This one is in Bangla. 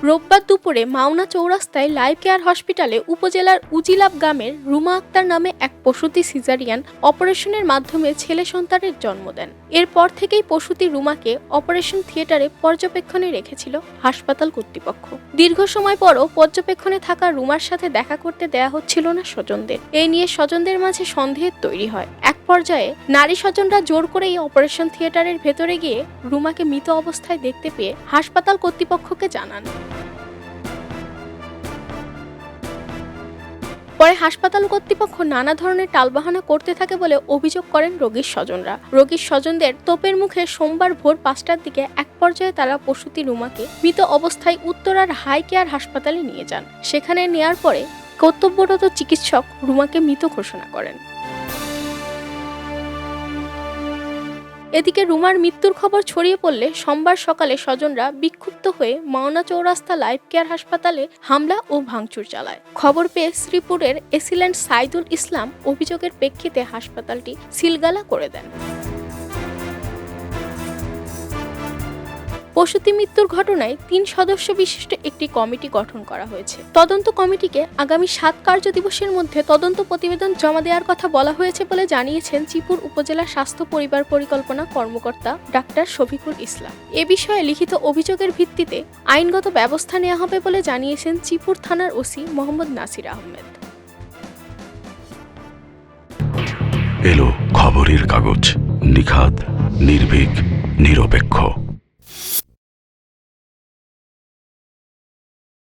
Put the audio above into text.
রোববার দুপুরে মাওনা চৌরাস্তায় লাইফ কেয়ার হসপিটালে উপজেলার উজিলাব গ্রামের রুমা আক্তার নামে এক প্রসূতি সিজারিয়ান অপারেশনের মাধ্যমে ছেলে সন্তানের জন্ম দেন। এরপর থেকেই প্রসূতি রুমাকে অপারেশন থিয়েটারে পর্যবেক্ষণে রেখেছিল হাসপাতাল কর্তৃপক্ষ। দীর্ঘ সময় পরও পর্যবেক্ষণে থাকা রুমার সাথে দেখা করতে দেয়া হচ্ছিল না স্বজনদের। এই নিয়ে স্বজনদের মাঝে সন্দেহের তৈরি হয়। এক পর্যায়ে নারী স্বজনরা জোর করেই অপারেশন থিয়েটারের ভেতরে গিয়ে রুমাকে মৃত অবস্থায় দেখতে পেয়ে হাসপাতাল কর্তৃপক্ষকে জানান। পরে হাসপাতাল কর্তৃপক্ষ নানা ধরনের টালবাহানা করতে থাকে বলে অভিযোগ করেন রোগীর স্বজনরা। রোগীর স্বজনদের তোপের মুখে সোমবার ভোর 5টার দিকে এক পর্যায়ে তারা প্রসূতি রুমাকে মৃত অবস্থায় উত্তরার হাই কেয়ার হাসপাতালে নিয়ে যান। সেখানে নেয়ার পরে কর্তব্যরত চিকিৎসক রুমাকে মৃত ঘোষণা করেন। এদিকে রুমার মৃত্যুর খবর ছড়িয়ে পড়লে সোমবার সকালে স্বজনরা বিক্ষুব্ধ হয়ে মাওনা চৌরাস্তা লাইফ কেয়ার হাসপাতালে হামলা ও ভাঙচুর চালায়। খবর পেয়ে শ্রীপুরের এসিল্যান্ড সাইদুল ইসলাম অভিযোগের প্রেক্ষিতে হাসপাতালটি সিলগালা করে দেন। প্রসূতি মৃত্যুর ঘটনায় 3 সদস্য বিশিষ্ট একটি কমিটি গঠন করা হয়েছে। তদন্ত কমিটিকে আগামী 7 কার্য দিবসের মধ্যে তদন্ত প্রতিবেদন জমা দেওয়ার কথা বলা হয়েছে বলে জানিয়েছেন চিপুর উপজেলা স্বাস্থ্য পরিবার পরিকল্পনা কর্মকর্তা ডাক্তার শফিকুল ইসলাম। এ বিষয়ে লিখিত অভিযোগের ভিত্তিতে আইনগত ব্যবস্থা নেওয়া হবে বলে জানিয়েছেন চিপুর থানার ওসি মোহাম্মদ নাসির আহমেদ। এলো খবরের কাগজ, নিখাত, নির্ভীক, নিরপেক্ষ।